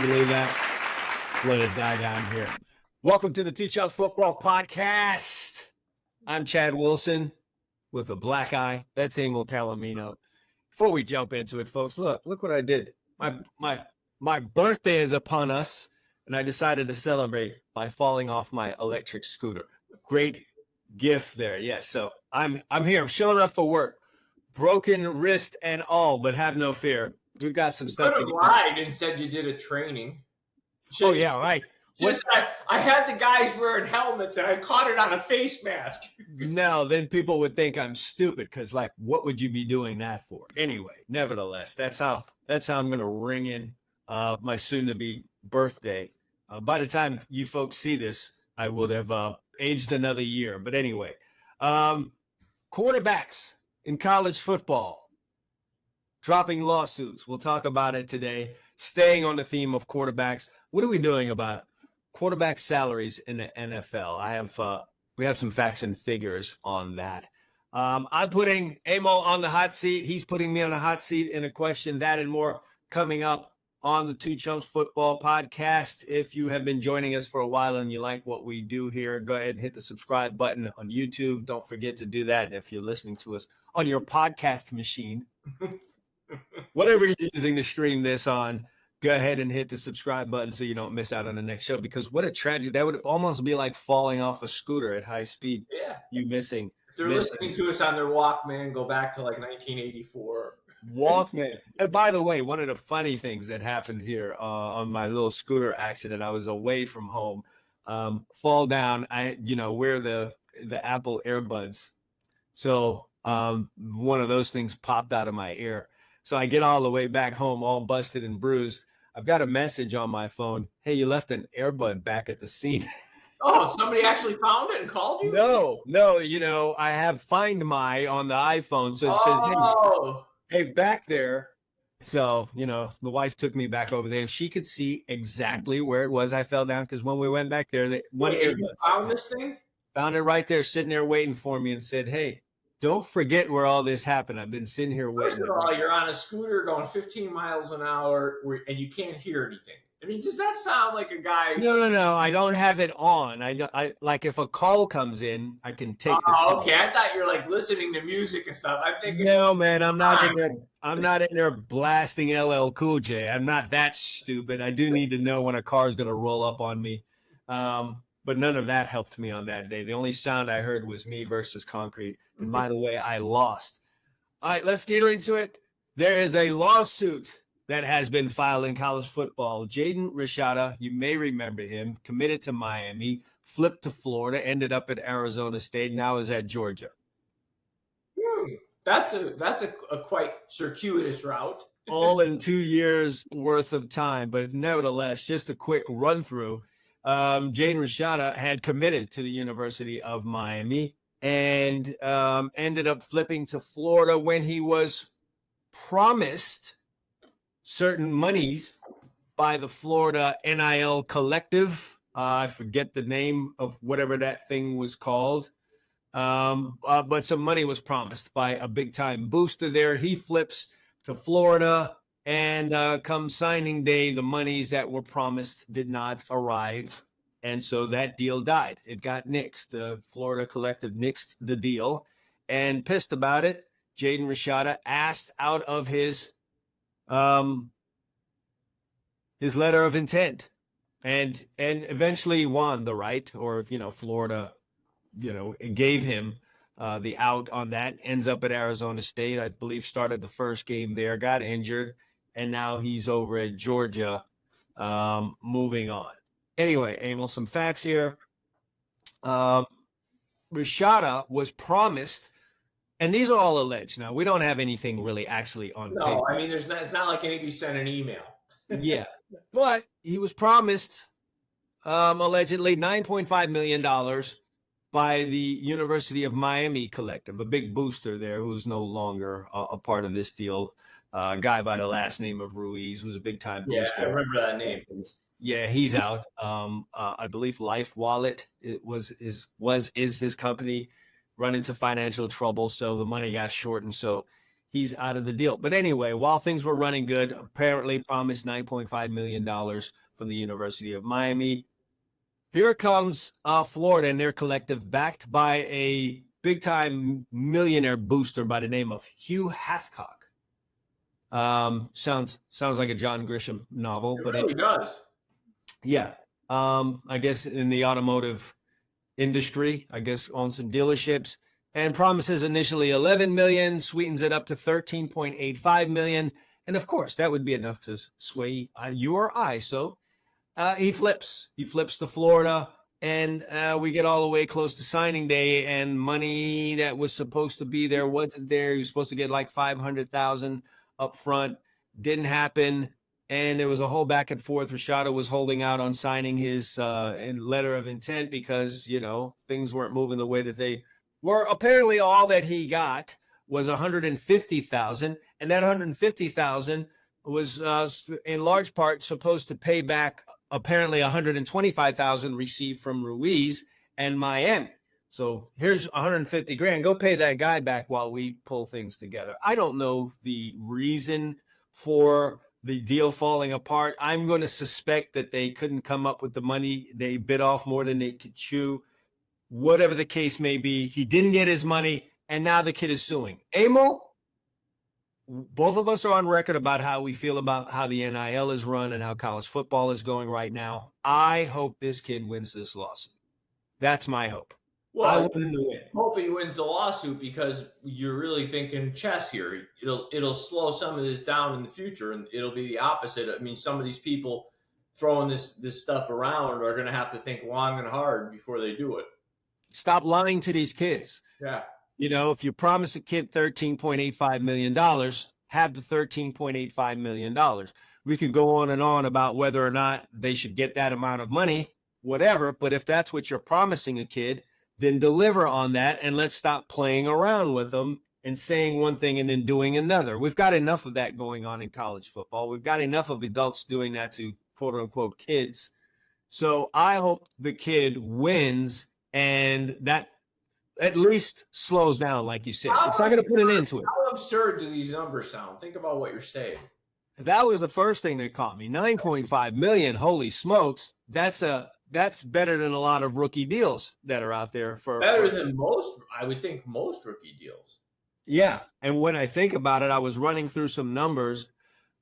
believe that? Let it die down here. Welcome to the Chumps Football Podcast. I'm Chad Wilson with a black eye. That's Emil Calomino. Before we jump into it, folks, look what I did. My birthday is upon us, and I decided to celebrate by falling off my electric scooter. Great gift there. Yes, so I'm here. I'm showing up for work. Broken wrist and all, but have no fear. We've got some stuff to get. You could have lied and said you did a training. Oh, yeah, right. I had the guys wearing helmets and I caught it on a face mask. No, then people would think I'm stupid because, like, what would you be doing that for? Anyway, nevertheless, that's how I'm going to ring in my soon-to-be birthday. By the time you folks see this, I will have aged another year. But anyway, quarterbacks in college football dropping lawsuits. We'll talk about it today. Staying on the theme of quarterbacks, what are we doing about quarterback salaries in the NFL? We have some facts and figures on that. I'm putting Emil on the hot seat. He's putting me on the hot seat in a question, that and more coming up on the Two Chumps Football Podcast. If you have been joining us for a while and you like what we do here, go ahead and hit the subscribe button on YouTube. Don't forget to do that if you're listening to us on your podcast machine. Whatever you're using to stream this on, go ahead and hit the subscribe button so you don't miss out on the next show, because what a tragedy. That would almost be like falling off a scooter at high speed. Yeah. You missing. If they're listening to us on their Walkman, go back to like 1984. Walkman. And by the way, one of the funny things that happened here on my little scooter accident, I was away from home, fall down. I wear the Apple earbuds. So one of those things popped out of my ear. So I get all the way back home, all busted and bruised. I've got a message on my phone. Hey, you left an earbud back at the scene. Oh, somebody actually found it and called you? No. I have Find My on the iPhone. So it says, hey, back there. So, the wife took me back over there. She could see exactly where it was I fell down, because when we went back there, you found this thing? Found it right there, sitting there waiting for me, and said, hey, don't forget where all this happened. I've been sitting here waiting. First of all, you're on a scooter going 15 miles an hour and you can't hear anything. I mean, does that sound like a guy? No. I don't have it on. I like, if a call comes in, I can take. Okay. I thought you're like listening to music and stuff. I'm thinking. No, man, I'm not in there. I'm not in there blasting LL Cool J. I'm not that stupid. I do need to know when a car is going to roll up on me. But none of that helped me on that day. The only sound I heard was me versus concrete. And by the way, I lost. All right, let's get into it. There is a lawsuit that has been filed in college football. Jaden Rashada, you may remember him, committed to Miami, flipped to Florida, ended up at Arizona State, now is at Georgia. That's a quite circuitous route. All in 2 years worth of time. But nevertheless, just a quick run through. Jaden Rashada had committed to the University of Miami and ended up flipping to Florida when he was promised certain monies by the Florida NIL collective. I forget the name of whatever that thing was called. But some money was promised by a big-time booster there. He flips to Florida. And come signing day, the monies that were promised did not arrive. And so that deal died. It got nixed. The Florida collective nixed the deal. And pissed about it, Jaden Rashada asked out of his letter of intent. And eventually won the right. Or, Florida, gave him the out on that. Ends up at Arizona State. I believe started the first game there, got injured. And now he's over at Georgia, moving on. Anyway, Emil, some facts here. Rashada was promised, and these are all alleged. Now, we don't have anything really actually on paper. No, I mean, it's not like anybody sent an email. Yeah, but he was promised, allegedly, $9.5 million by the University of Miami collective, a big booster there who's no longer a part of this deal. A guy by the last name of Ruiz, who's a big-time booster. Yeah, I remember that name. Yeah, he's out. I believe Life Wallet is his company, run into financial trouble, so the money got short, and so he's out of the deal. But anyway, while things were running good, apparently promised $9.5 million from the University of Miami. Here comes Florida and their collective, backed by a big-time millionaire booster by the name of Hugh Hathcock. Sounds like a John Grisham novel. It really does. Yeah. I guess in the automotive industry, I guess owns some dealerships, and promises initially 11 million, sweetens it up to 13.85 million. And of course, that would be enough to sway you or I. So he flips to Florida, and we get all the way close to signing day, and money that was supposed to be there wasn't there. He was supposed to get like 500,000 up front. Didn't happen. And there was a whole back and forth. Rashada was holding out on signing his letter of intent because, things weren't moving the way that they were. Apparently, all that he got was 150,000, and that 150,000 was in large part supposed to pay back apparently 125,000 received from Ruiz and Miami. So here's 150 grand. Go pay that guy back while we pull things together. I don't know the reason for the deal falling apart. I'm going to suspect that they couldn't come up with the money. They bit off more than they could chew. Whatever the case may be, he didn't get his money, and now the kid is suing. Emil, both of us are on record about how we feel about how the NIL is run and how college football is going right now. I hope this kid wins this lawsuit. That's my hope. Well, I want him to win. Hope he wins the lawsuit because you're really thinking chess here. It'll slow some of this down in the future, and it'll be the opposite. I mean, some of these people throwing this stuff around are going to have to think long and hard before they do it. Stop lying to these kids. Yeah. If you promise a kid $13.85 million, have the $13.85 million. We could go on and on about whether or not they should get that amount of money, whatever. But if that's what you're promising a kid, then deliver on that, and let's stop playing around with them and saying one thing and then doing another. We've got enough of that going on in college football. We've got enough of adults doing that to quote unquote kids. So I hope the kid wins, and that at least slows down, like you said. It's not going to put an end to it. How absurd do these numbers sound? Think about what you're saying. That was the first thing that caught me. 9.5 million. Holy smokes. That's better than a lot of rookie deals that are out there. Better than most, I would think, most rookie deals. Yeah. And when I think about it, I was running through some numbers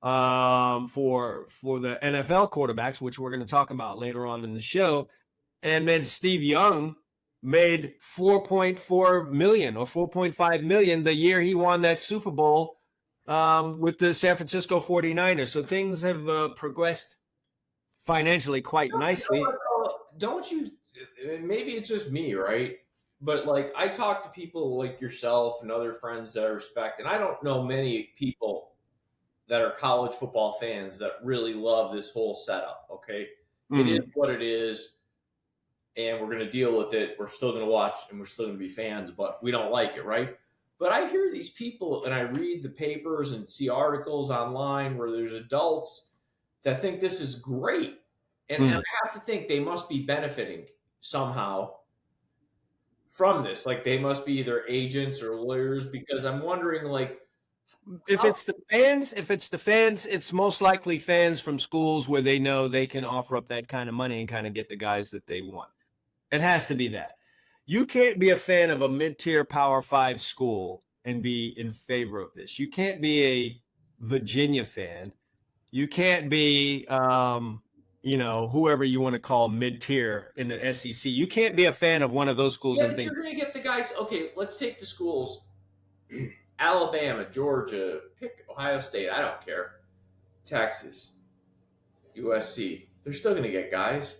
for the NFL quarterbacks, which we're going to talk about later on in the show. And then Steve Young made 4.4 million or 4.5 million the year he won that Super Bowl with the San Francisco 49ers. So things have progressed financially quite nicely. Don't you, maybe it's just me, right? But like, I talk to people like yourself and other friends that I respect, and I don't know many people that are college football fans that really love this whole setup. Okay. It is what it is, and we're going to deal with it. We're still going to watch, and we're still going to be fans, but we don't like it, right? But I hear these people, and I read the papers and see articles online where there's adults that think this is great. And I have to think they must be benefiting somehow from this. Like, they must be either agents or lawyers, because I'm wondering, like, if it's the fans, it's most likely fans from schools where they know they can offer up that kind of money and kind of get the guys that they want. It has to be that. You can't be a fan of a mid-tier Power 5 school and be in favor of this. You can't be a Virginia fan. You can't be whoever you want to call mid-tier in the SEC. You can't be a fan of one of those schools. Yeah, but you're going to get the guys. Okay, let's take the schools. Alabama, Georgia, pick Ohio State. I don't care. Texas, USC. They're still going to get guys,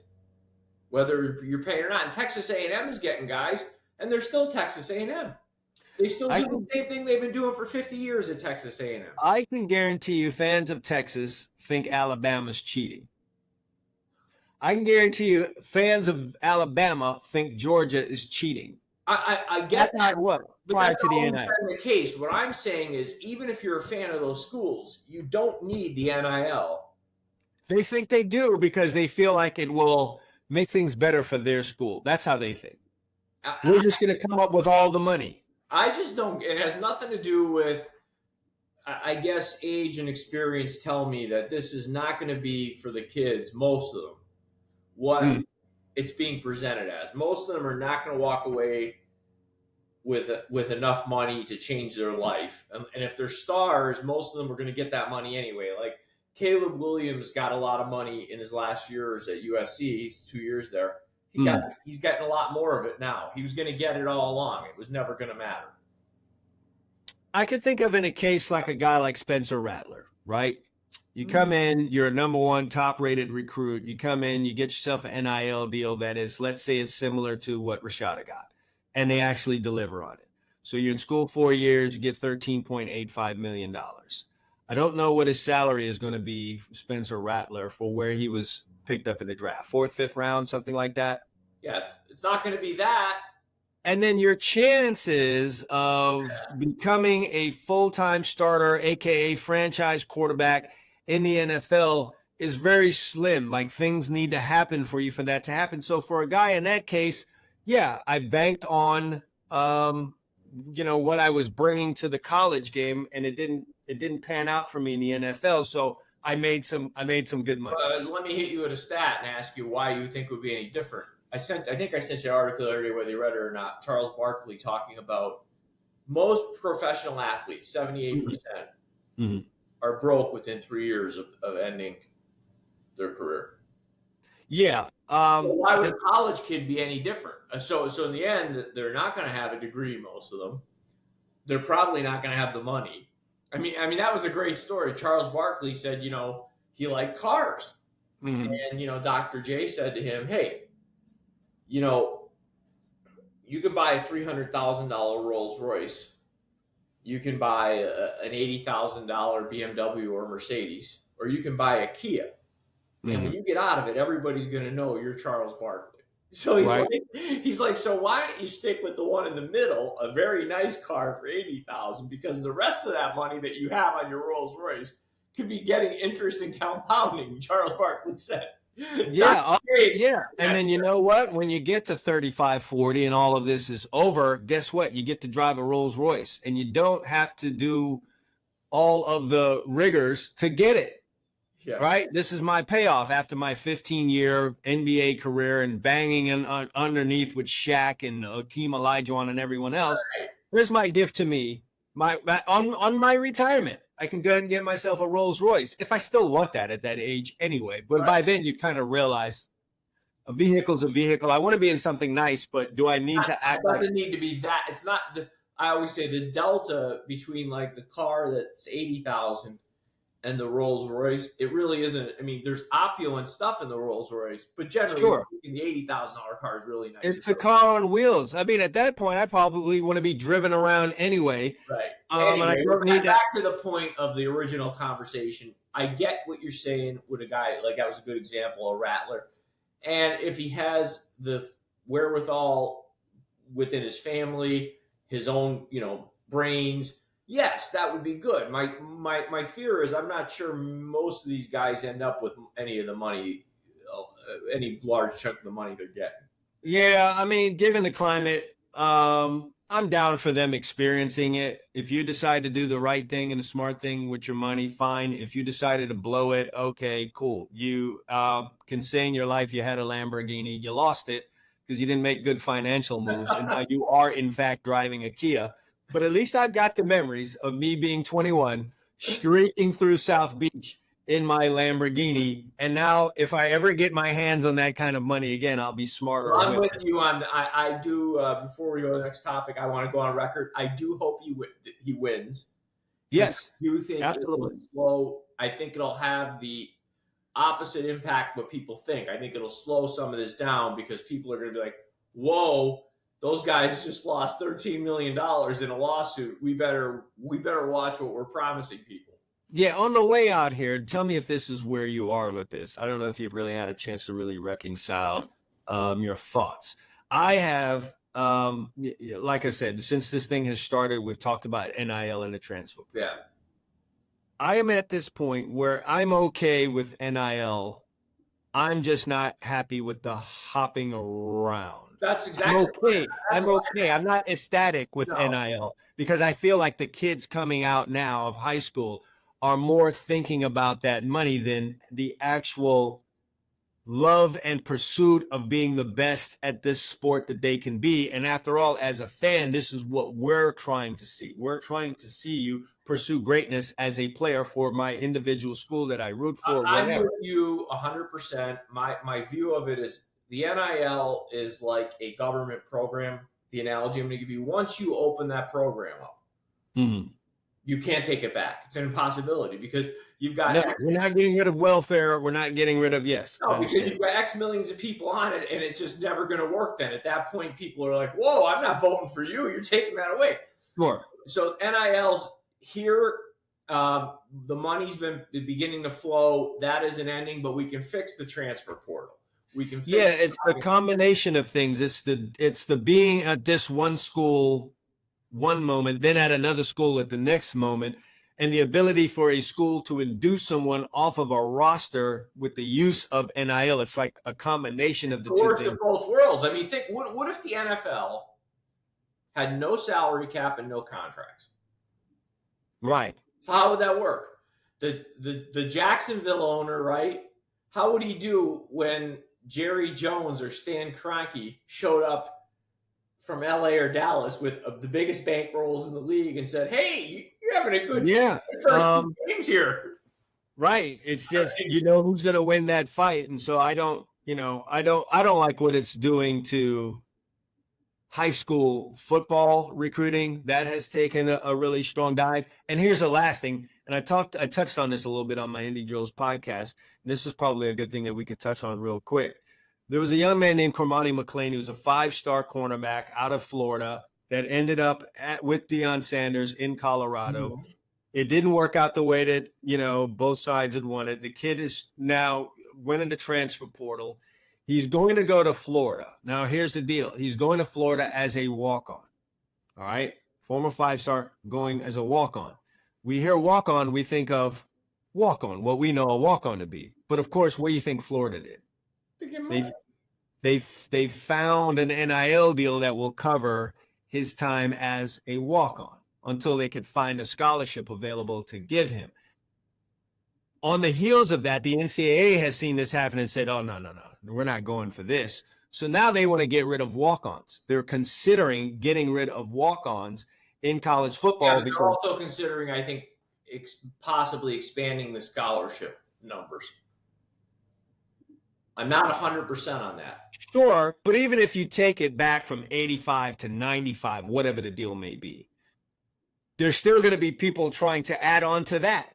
whether you're paying or not. And Texas A&M is getting guys, and they're still Texas A&M. They still do the same thing they've been doing for 50 years at Texas A&M. I can guarantee you fans of Texas think Alabama's cheating. I can guarantee you fans of Alabama think Georgia is cheating. I get that. Prior to the NIL. The case. What I'm saying is, even if you're a fan of those schools, you don't need the NIL. They think they do because they feel like it will make things better for their school. That's how they think. We're just going to come up with all the money. I just don't. It has nothing to do with I guess age and experience tell me that this is not going to be for the kids, most of them, what Mm. it's being presented as. Most of them are not going to walk away with enough money to change their life. And if they're stars, most of them are going to get that money anyway. Like Caleb Williams got a lot of money in his last years at USC. He's 2 years there. Mm. He's getting a lot more of it now. He was going to get it all along. It was never going to matter. I could think of in a case like a guy like Spencer Rattler, right? You come in, you're a number one top rated recruit. You come in, you get yourself an NIL deal that is, let's say it's similar to what Rashada got, and they actually deliver on it. So you're in school 4 years, you get $13.85 million. I don't know what his salary is going to be, Spencer Rattler, for where he was picked up in the draft. Fourth, fifth round, something like that. Yeah, it's not going to be that. And then your chances of becoming a full-time starter, aka franchise quarterback in the NFL, is very slim. Like, things need to happen for you for that to happen. So for a guy in that case, yeah, I banked on what I was bringing to the college game, and it didn't pan out for me in the NFL. So I made some good money. Let me hit you with a stat and ask you why you think it would be any different. I think I sent you an article earlier, whether you read it or not. Charles Barkley talking about most professional athletes, 78%, are broke within 3 years of ending their career. Yeah. So why would a college kid be any different? So in the end, they're not going to have a degree. Most of them, they're probably not going to have the money. I mean, that was a great story. Charles Barkley said, he liked cars, and Dr. J said to him, "Hey, you can buy a $300,000 Rolls Royce. You can buy an $80,000 BMW or Mercedes, or you can buy a Kia. And when you get out of it, everybody's going to know you're Charles Barkley." So he's like, so why don't you stick with the one in the middle, a very nice car for $80,000, because the rest of that money that you have on your Rolls Royce could be getting interest and compounding. Charles Barkley said. Yeah. Yeah. And then you know what? When you get to 35, 40 and all of this is over, guess what? You get to drive a Rolls Royce, and you don't have to do all of the rigors to get it. Yeah. Right? This is my payoff after my 15-year NBA career and banging underneath with Shaq and Akeem Olajuwon and everyone else. Right. Here's my gift to me on my retirement. I can go ahead and get myself a Rolls Royce if I still want that at that age anyway. But by then you kind of realize a vehicle's a vehicle. I want to be in something nice, but do I need to act like... It doesn't need to be that. It's not I always say the delta between like the car that's $80,000 and the Rolls Royce, it really isn't. I mean, there's opulent stuff in the Rolls Royce, but generally the $80,000 car is really nice. It's a car on wheels. I mean, at that point, I probably want to be driven around anyway. Right. Anyway, back to the point of the original conversation. I get what you're saying with a guy like that was a good example, a Rattler, and if he has the wherewithal within his family, his own, brains. Yes, that would be good. My fear is I'm not sure most of these guys end up with any of the money, any large chunk of the money they're getting. Yeah, I mean, given the climate, I'm down for them experiencing it. If you decide to do the right thing and the smart thing with your money, fine. If you decided to blow it, okay, cool. You can say in your life you had a Lamborghini, you lost it because you didn't make good financial moves, and now you are, in fact, driving a Kia. But at least I've got the memories of me being 21, streaking through South Beach in my Lamborghini. And now if I ever get my hands on that kind of money again, I'll be smarter. I'm with you on I do, before we go to the next topic, I want to go on record. I do hope he wins. Yes. I do think absolutely. It will slow. I think it'll have the opposite impact what people think. I think it'll slow some of this down because people are going to be like, whoa, those guys just lost $13 million in a lawsuit. We better watch what we're promising people. Yeah, on the way out here, tell me if this is where you are with this. I don't know if you've really had a chance to really reconcile your thoughts. I have, like I said, since this thing has started, we've talked about NIL and the transfer. Yeah. I am at this point where I'm okay with NIL. I'm just not happy with the hopping around. That's I'm exactly okay. that's I'm why. okay. I'm not ecstatic with No, NIL because I feel like the kids coming out now of high school are more thinking about that money than the actual love and pursuit of being the best at this sport that they can be. And after all, as a fan, this is what we're trying to see. We're trying to see you pursue greatness as a player for my individual school that I root for, I'm whatever. with you 100%. My view of it is the NIL is like a government program. The analogy I'm going to give you: once you open that program up, Mhm. you can't take it back. It's an impossibility because you've got No, we're not getting rid of welfare. We're not getting rid of, yes, I no, because understand. you've got X millions of people on it, and it's just never going to work. Then at that point, people are like, "Whoa, I'm not voting for you. You're taking that away." Sure. So NIL's here. The money's been beginning to flow. That is an ending, but we can fix the transfer portal. We can Yeah, fix. it's the combination of things. It's the being at this one school one moment, then at another school at the next moment, and the ability for a school to induce someone off of a roster with the use of NIL. It's like a combination of the The two worst of things. both worlds. I mean, think what if the NFL had no salary cap and no contracts? Right. So how would that work? The Jacksonville owner, right? How would he do when Jerry Jones or Stan Kroenke showed up from LA or Dallas with the biggest bankrolls in the league and said, "Hey, you're having a good Yeah. first few games here." Right. It's just who's going to win that fight, and so I don't like what it's doing to high school football recruiting. That has taken a really strong dive. And here's the last thing, and I touched on this a little bit on my Indie Drills podcast. And this is probably a good thing that we could touch on real quick. There was a young man named Cormani McClain. He was a 5-star cornerback out of Florida that ended up with Deion Sanders in Colorado. Mhm. It didn't work out the way that, both sides had wanted. The kid is now went into transfer portal. He's going to go to Florida. Now, here's the deal. He's going to Florida as a walk-on. All right. Former 5-star going as a walk-on. We hear walk-on, we think of walk-on, what we know a walk-on to be. But of course, what do you think Florida did? To get They've money. they've found an NIL deal that will cover his time as a walk-on until they could find a scholarship available to give him. On the heels of that, the NCAA has seen this happen and said, oh, no, we're not going for this. So now they want to get rid of walk-ons. They're considering getting rid of walk-ons in college Yeah, football but they're because, also considering, I think, possibly expanding the scholarship numbers. I'm not 100% on that. sure, but even if you take it back from 85 to 95, whatever the deal may be, there's still going to be people trying to add on to that.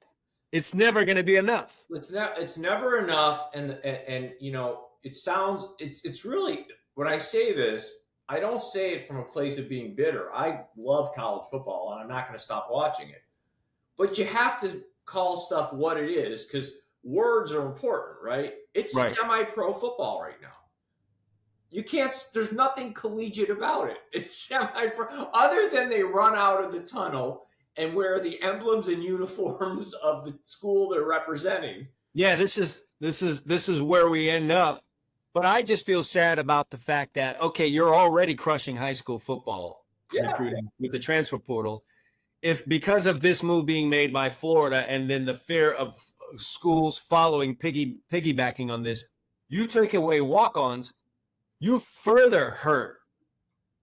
It's never going to be enough. It's never enough, and it's really, when I say this, I don't say it from a place of being bitter. I love college football, and I'm not going to stop watching it. But you have to call stuff what it is because words are important, right? It's Right. semi-pro football right now. You can't. There's nothing collegiate about it. It's semi-pro, other than they run out of the tunnel and wear the emblems and uniforms of the school they're representing. Yeah, this is where we end up. But I just feel sad about the fact that, okay, you're already crushing high school football Yeah, recruiting with the transfer portal. If because of this move being made by Florida and then the fear of schools following piggybacking on this, you take away walk-ons, you further hurt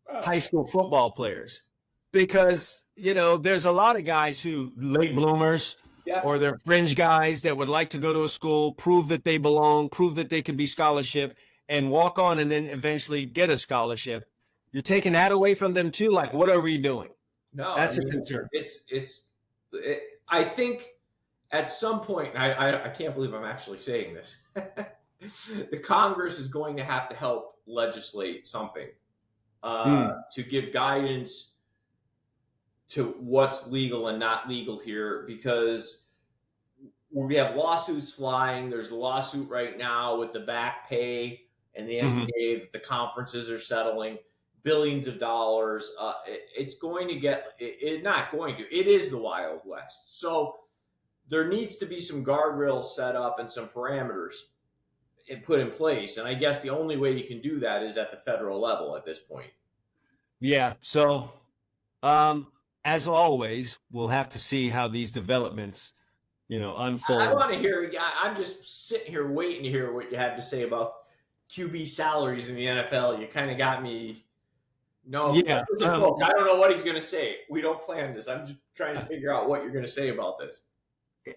high school football players because there's a lot of guys who late bloomers yeah. or they're fringe guys that would like to go to a school, prove that they belong, prove that they could be scholarship, and walk on and then eventually get a scholarship. You're taking that away from them too. Like, what are we doing? No, I That's a mean concern. I think at some point, I can't believe I'm actually saying this. The Congress is going to have to help legislate something to give guidance to what's legal and not legal here, because we have lawsuits flying. There's a lawsuit right now with the back pay and the NCAA that the conferences are settling billions of dollars. It's going to get it. Not going to. It is the Wild West. So there needs to be some guardrails set up and some parameters. put in place. And I guess the only way you can do that is at the federal level at this point. Yeah. So, um, as always, we'll have to see how these developments, I unfold. want to hear. I'm just sitting here waiting to hear what you have to say about QB salaries in the NFL. You kind of got me. No, Yeah. listen, folks. I don't know what he's going to say. We don't plan this. I'm just trying to figure out what you're going to say about this.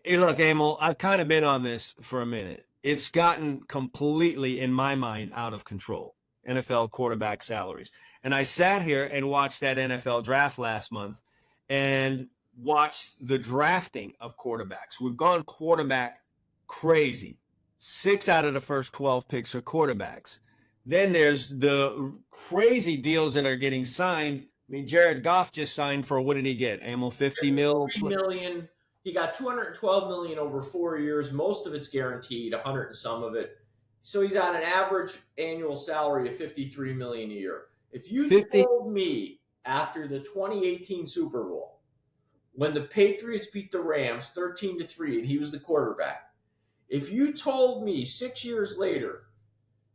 Hey, look, Emil, I've kind of been on this for a minute. It's gotten completely, in my mind, out of control. NFL quarterback salaries. And I sat here and watched that NFL draft last month and watched the drafting of quarterbacks. We've gone quarterback crazy. 6 out of the first 12 picks are quarterbacks. Then there's the crazy deals that are getting signed. I mean, Jared Goff just signed for, what did he get? Emil, 50 mil? 3 million. He got 212 million over 4 years. Most of it's guaranteed, 100 and some of it. So he's on an average annual salary of 53 million a year. If you 50? told me after the 2018 Super Bowl, when the Patriots beat the Rams 13-3 and he was the quarterback, if you told me 6 years later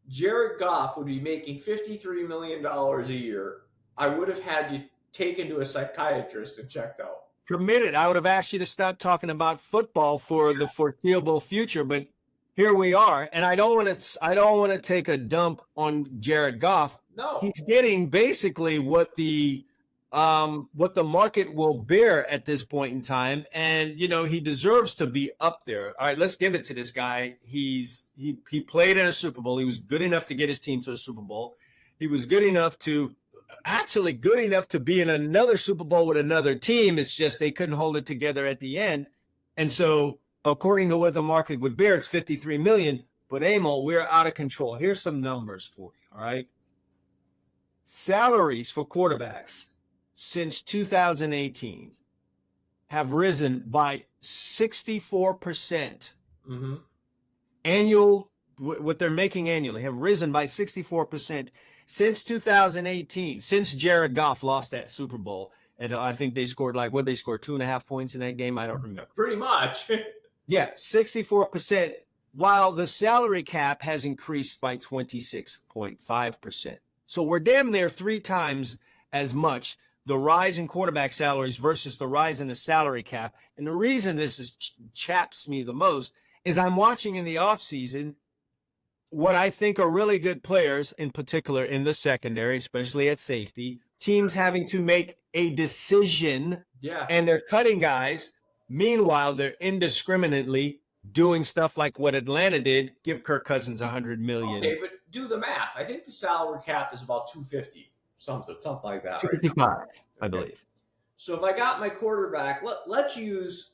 Jared Goff would be making $53 million a year, I would have had you taken to a psychiatrist and checked out. For a minute, I would have asked you to stop talking about football for the foreseeable future, but here we are. And I don't want to take a dump on Jared Goff. No. He's getting basically what the market will bear at this point in time. And, he deserves to be up there. All right, let's give it to this guy. He played in a Super Bowl. He was good enough to get his team to a Super Bowl. He was good enough to be in another Super Bowl with another team. It's just they couldn't hold it together at the end. And so, according to what the market would bear, it's $53 million. But Emil, we're out of control. Here's some numbers for you, all right? Salaries for quarterbacks since 2018 have risen by 64%. Mm-hmm. Annual, what they're making annually, have risen by 64% since 2018, since Jared Goff lost that Super Bowl. And I think they scored they score 2.5 points in that game? I don't remember. Pretty much. Yeah, 64%, while the salary cap has increased by 26.5%. So we're damn near 3 times as much, the rise in quarterback salaries versus the rise in the salary cap. And the reason this chaps me the most is I'm watching in the offseason what I think are really good players, in particular in the secondary, especially at safety, teams having to make a decision, and they're cutting guys. Meanwhile, they're indiscriminately doing stuff like what Atlanta did, give Kirk Cousins $100 million. Okay, but do the math. I think the salary cap is about 250, something like that. 255, right? I believe. So if I got my quarterback, let's use,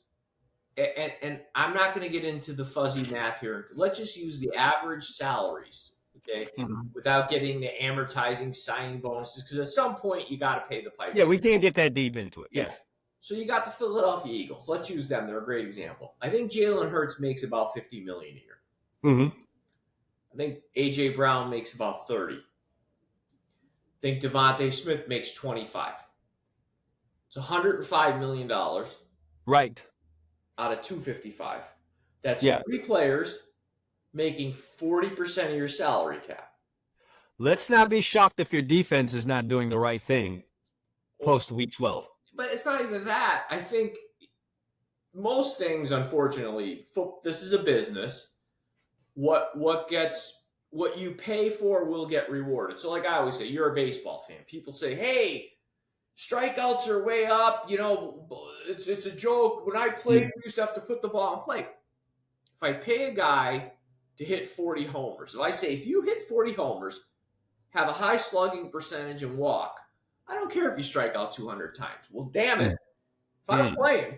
and I'm not going to get into the fuzzy math here. Let's just use the average salaries, okay, without getting the amortizing signing bonuses, because at some point you got to pay the piper. Yeah, we can't get that deep into it. Yes. So you got the Philadelphia Eagles. Let's use them. They're a great example. I think Jalen Hurts makes about $50 million a year. Mm-hmm. I think A.J. Brown makes about 30. I think Devontae Smith makes 25. It's $105 million. Right. Out of 255. That's 3 players making 40% of your salary cap. Let's not be shocked if your defense is not doing the right thing post week 12. But it's not even that. I think most things, unfortunately, this is a business. What you pay for will get rewarded. So like I always say, you're a baseball fan. People say, hey, strikeouts are way up. It's a joke. When I played, we used to have to put the ball in play. If I pay a guy to hit 40 homers, if I say, if you hit 40 homers, have a high slugging percentage and walk, I don't care if you strike out 200 times. Well, damn it. If I'm playing,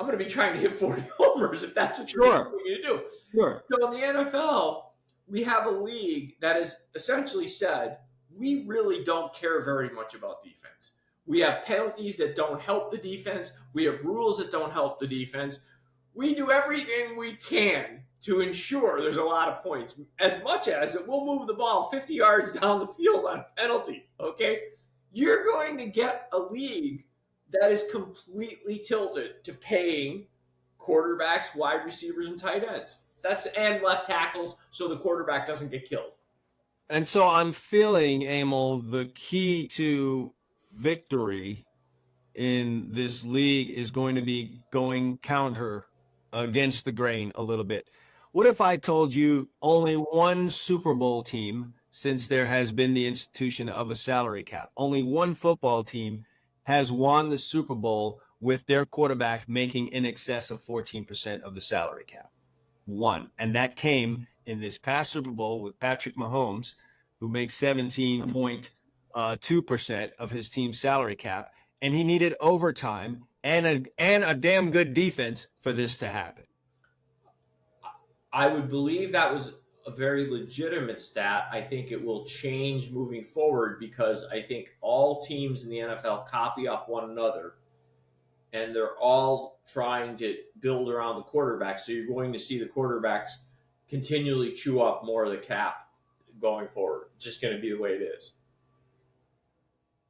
I'm going to be trying to hit 40 homers if that's what you're asking me to do. Sure. So in the NFL, we have a league that has essentially said, we really don't care very much about defense. We have penalties that don't help the defense. We have rules that don't help the defense. We do everything we can to ensure there's a lot of points, as much as it will move the ball 50 yards down the field on a penalty, okay? You're going to get a league that is completely tilted to paying quarterbacks, wide receivers, and tight ends. And left tackles, so the quarterback doesn't get killed. And so I'm feeling, Emil, the key to victory in this league is going to be going counter against the grain a little bit. What if I told you only one Super Bowl team, since there has been the institution of a salary cap, only one football team has won the Super Bowl with their quarterback making in excess of 14% of the salary cap? One. And that came in this past Super Bowl with Patrick Mahomes, who makes 17.2% of his team's salary cap. And he needed overtime and a damn good defense for this to happen. I would believe that was a very legitimate stat. I think it will change moving forward because I think all teams in the NFL copy off one another, and they're all trying to build around the quarterback. So you're going to see the quarterbacks continually chew up more of the cap going forward. It's just going to be the way it is.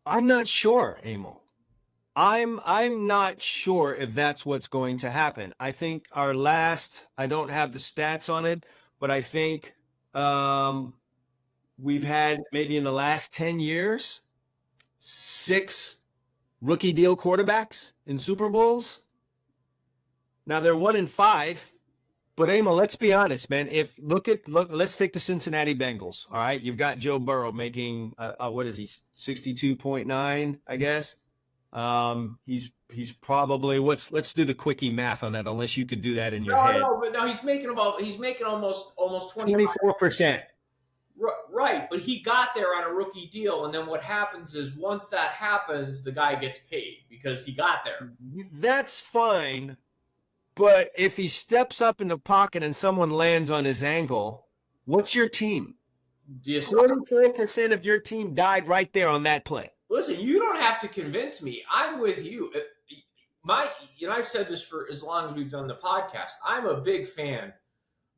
I'm not sure, Emil. I'm not sure if that's what's going to happen. I think I don't have the stats on it, but I think we've had maybe in the last 10 years, 6 rookie deal quarterbacks in Super Bowls. Now they're 1-5, but Emil, let's be honest, man. Let's take the Cincinnati Bengals. All right, you've got Joe Burrow making what is he, 62.9, I guess. He's probably let's do the quickie math on that, unless you could do that in your head. No, he's making almost 24%. Right, but he got there on a rookie deal, and then what happens is once that happens, the guy gets paid because he got there. That's fine, but if he steps up in the pocket and someone lands on his ankle, what's your team? 24% of your team died right there on that play. Listen, you don't have to convince me. I'm with you. I've said this for as long as we've done the podcast. I'm a big fan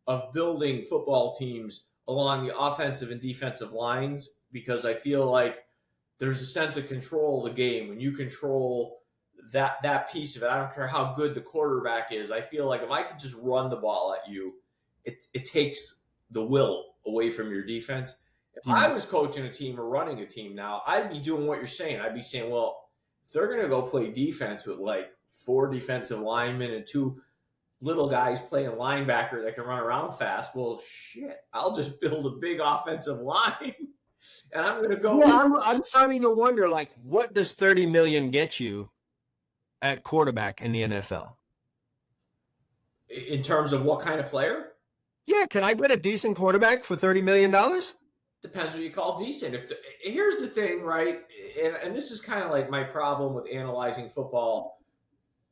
of building football teams along the offensive and defensive lines because I feel like there's a sense of control of the game when you control that piece of it. I don't care how good the quarterback is. I feel like if I could just run the ball at you, it takes the will away from your defense. If I was coaching a team or running a team now, I'd be doing what you're saying. I'd be saying, well, if they're going to go play defense with like 4 defensive linemen and 2 little guys playing linebacker that can run around fast, well, shit, I'll just build a big offensive line and I'm going to go. Well, I'm starting to wonder, like, what does $30 million get you at quarterback in the NFL? In terms of what kind of player? Yeah, can I get a decent quarterback for $30 million? Depends what you call decent. Here's the thing, right? And this is kind of like my problem with analyzing football,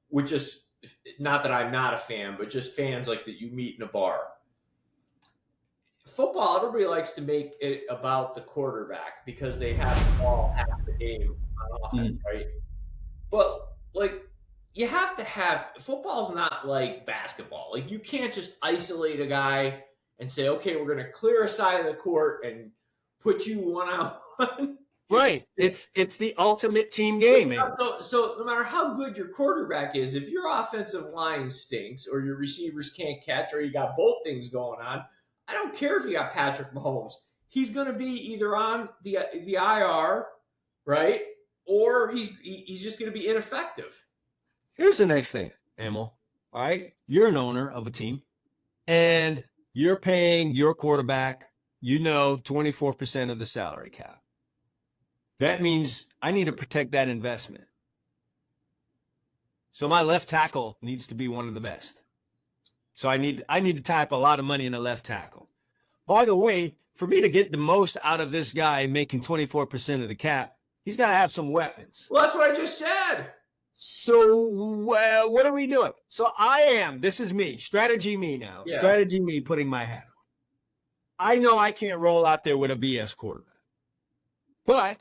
which is not that I'm not a fan, but just fans like that you meet in a bar. Football, everybody likes to make it about the quarterback because they have the ball half the game on offense, right? But like, you have to have football's not like basketball. Like, you can't just isolate a guy and say, okay, we're going to clear a side of the court and put you 1-on-1. Right. It's the ultimate team game. So no matter how good your quarterback is, if your offensive line stinks or your receivers can't catch or you got both things going on, I don't care if you got Patrick Mahomes. He's going to be either on the IR, right, or he's just going to be ineffective. Here's the next thing, Emil. All right, you're an owner of a team, and you're paying your quarterback, 24% of the salary cap. That means I need to protect that investment. So my left tackle needs to be one of the best. So I need to type a lot of money in the left tackle. By the way, for me to get the most out of this guy making 24% of the cap, he's got to have some weapons. Well, that's what I just said. So what are we doing? So this is me, strategy me now. Yeah. Strategy me putting my hat on. I know I can't roll out there with a BS quarterback. But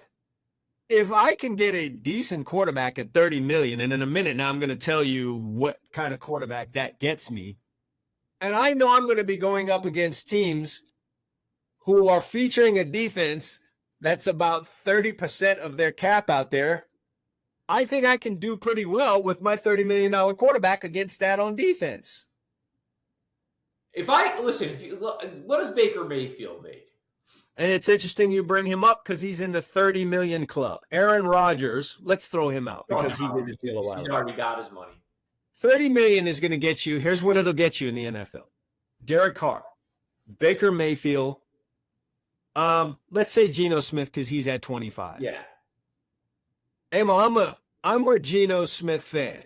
if I can get a decent quarterback at $30 million, and in a minute now I'm going to tell you what kind of quarterback that gets me, and I know I'm going to be going up against teams who are featuring a defense that's about 30% of their cap out there, I think I can do pretty well with my $30 million quarterback against that on defense. If you look, what does Baker Mayfield make? And it's interesting you bring him up because he's in the 30 million club. Aaron Rodgers, let's throw him out because he did the deal a while He's ago. already got his money. 30 million is going to get you. Here's what it'll get you in the NFL. Derek Carr, Baker Mayfield. Let's say Geno Smith because he's at 25. Yeah. Emil, I'm a Geno Smith fan.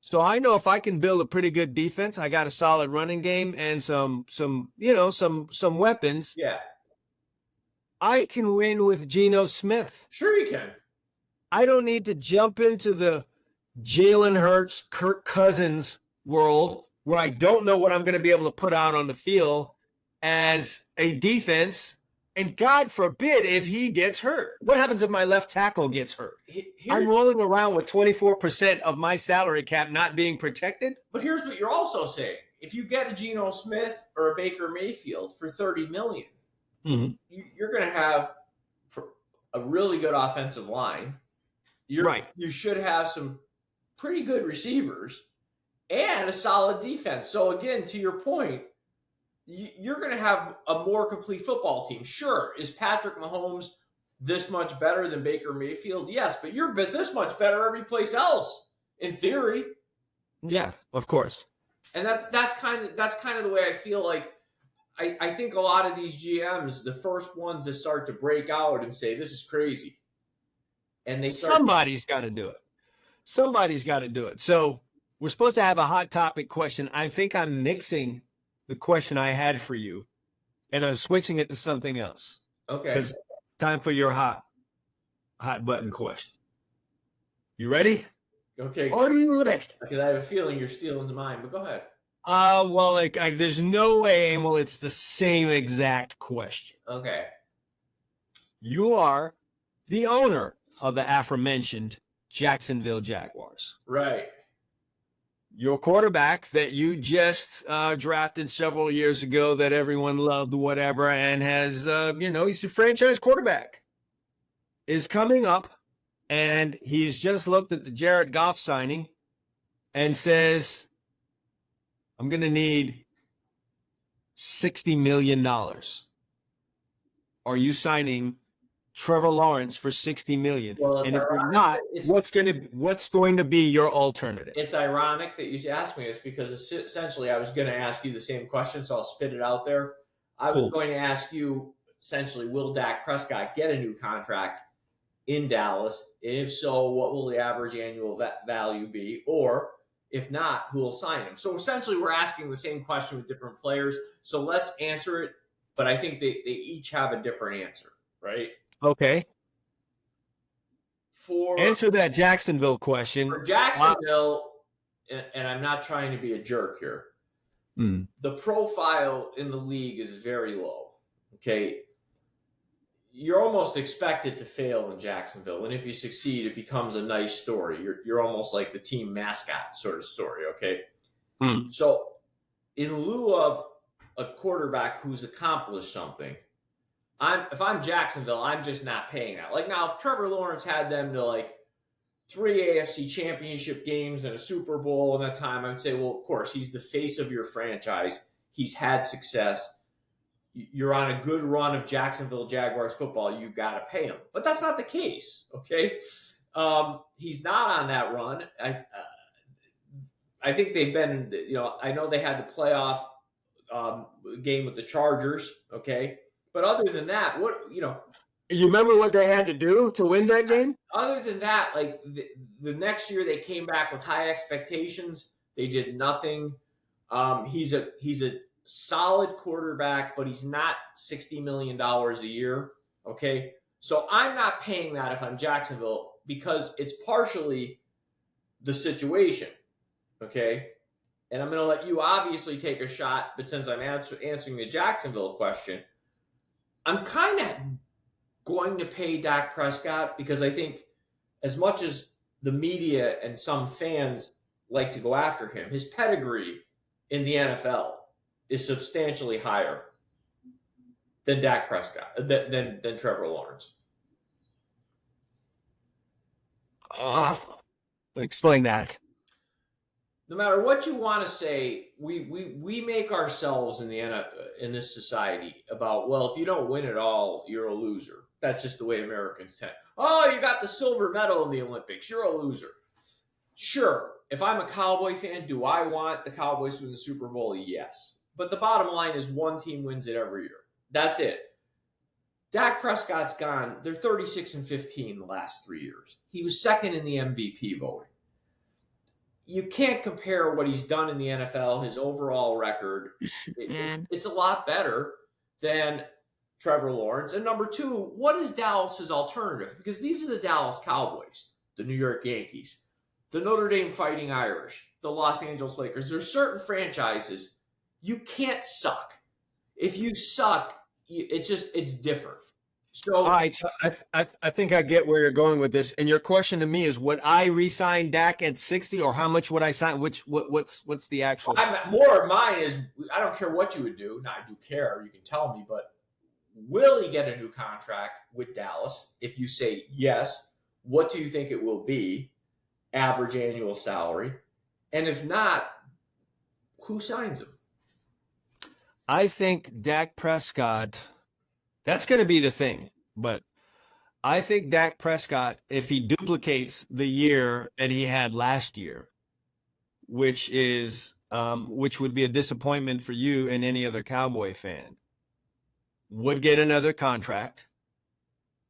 So I know if I can build a pretty good defense, I got a solid running game and some weapons. Yeah. I can win with Geno Smith. Sure you can. I don't need to jump into the Jalen Hurts, Kirk Cousins world where I don't know what I'm going to be able to put out on the field as a defense. And God forbid if he gets hurt. What happens if my left tackle gets hurt? I'm rolling around with 24% of my salary cap not being protected. But here's what you're also saying. If you get a Geno Smith or a Baker Mayfield for $30 million, you're going to have a really good offensive line. Right. You should have some pretty good receivers and a solid defense. So again, to your point, you're going to have a more complete football team. Sure, is Patrick Mahomes this much better than Baker Mayfield? Yes, but you're this much better every place else, in theory. Yeah, of course. And that's kind of the way I feel like. I think a lot of these GMs, the first ones that start to break out and say this is crazy, and somebody's got to do it. Somebody's got to do it. So we're supposed to have a hot topic question. I think I'm nixing the question I had for you, and I'm switching it to something else. Okay. Because it's time for your hot button question. You ready? Okay. Are you ready? Because I have a feeling you're stealing mine, but go ahead. Well, there's no way, Emil, it's the same exact question. Okay. You are the owner of the aforementioned Jacksonville Jaguars. Right. Your quarterback that you just drafted several years ago that everyone loved, whatever, and has, he's a franchise quarterback, is coming up, and he's just looked at the Jared Goff signing and says, I'm going to need $60 million. Are you signing Trevor Lawrence for $60 million? Well, and if you're not, what's going to be your alternative? It's ironic that you asked me this because essentially I was going to ask you the same question, so I'll spit it out there. I was going to ask you essentially, will Dak Prescott get a new contract in Dallas? If so, what will the average annual value be? Or if not, who will sign him? So essentially we're asking the same question with different players. So let's answer it, but I think they each have a different answer, right? Okay. Answer that Jacksonville question. For Jacksonville, and I'm not trying to be a jerk here, the profile in the league is very low. Okay. You're almost expected to fail in Jacksonville. And if you succeed, it becomes a nice story. You're almost like the team mascot sort of story. Okay. So in lieu of a quarterback who's accomplished something, if I'm Jacksonville, I'm just not paying that. Like now, if Trevor Lawrence had them to like 3 AFC championship games and a Super Bowl in that time, I would say, well, of course, he's the face of your franchise. He's had success. You're on a good run of Jacksonville Jaguars football. You got to pay him. But that's not the case, okay? He's not on that run. I think they've been, I know they had the playoff game with the Chargers, okay? But other than that, you remember what they had to do to win that game? Other than that, like the next year they came back with high expectations. They did nothing. He's a solid quarterback, but he's not $60 million a year. Okay. So I'm not paying that if I'm Jacksonville because it's partially the situation. Okay. And I'm going to let you obviously take a shot, but since I'm answering the Jacksonville question, I'm kind of going to pay Dak Prescott because I think as much as the media and some fans like to go after him, his pedigree in the NFL is substantially higher than Dak Prescott, than Trevor Lawrence. Explain that. No matter what you want to say, we make ourselves in this society about, well, if you don't win it all, you're a loser. That's just the way Americans tend. Oh, you got the silver medal in the Olympics. You're a loser. Sure, if I'm a Cowboy fan, do I want the Cowboys to win the Super Bowl? Yes. But the bottom line is one team wins it every year. That's it. Dak Prescott's gone. They're 36-15 the last 3 years. He was second in the MVP voting. You can't compare what he's done in the NFL, his overall record. It's a lot better than Trevor Lawrence. And number two, what is Dallas's alternative? Because these are the Dallas Cowboys, the New York Yankees, the Notre Dame Fighting Irish, the Los Angeles Lakers. There's certain franchises you can't suck. If you suck, it's different. So, All right, so I think I get where you're going with this. And your question to me is, would I re-sign Dak at 60, or how much would I sign? What's the actual? more of mine is, I don't care what you would do. Now, I do care. You can tell me, but will he get a new contract with Dallas? If you say yes, what do you think it will be? Average annual salary. And if not, who signs him? I think Dak Prescott, that's going to be the thing. But I think Dak Prescott, if he duplicates the year that he had last year, which would be a disappointment for you and any other Cowboy fan, would get another contract.